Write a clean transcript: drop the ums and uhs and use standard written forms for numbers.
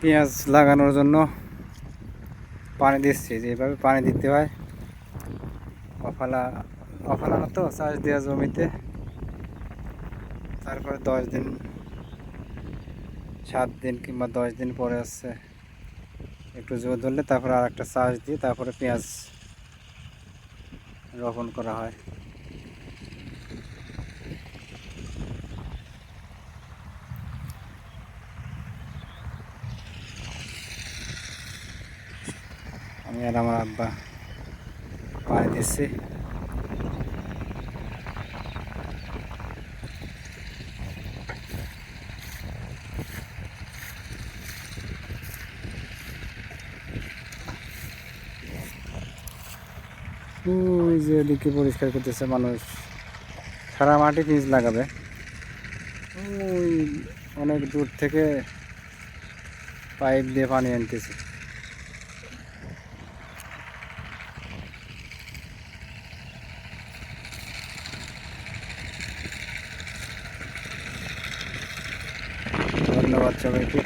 পেঁয়াজ লাগানোর জন্য পানি দিচ্ছি। যেভাবে পানি দিতে হয়, অফালানো তো চাষ দেওয়া জমিতে, তারপরে 10 দিন 7 দিন কিংবা 10 দিন পরে আসছে একটু জোর ধরলে তারপরে আর একটা চাষ দিয়ে তারপরে পেঁয়াজ রোপণ করা হয়। আমি আর আমার আব্বা পানি দিচ্ছি। ওই যে এদিকে পরিষ্কার করতেছে মানুষ, সারা মাটি বীজ লাগাবে। ওই অনেক দূর থেকে পাইপ দিয়ে পানি আনতেছে। ধন্যবাদ সবাইকে।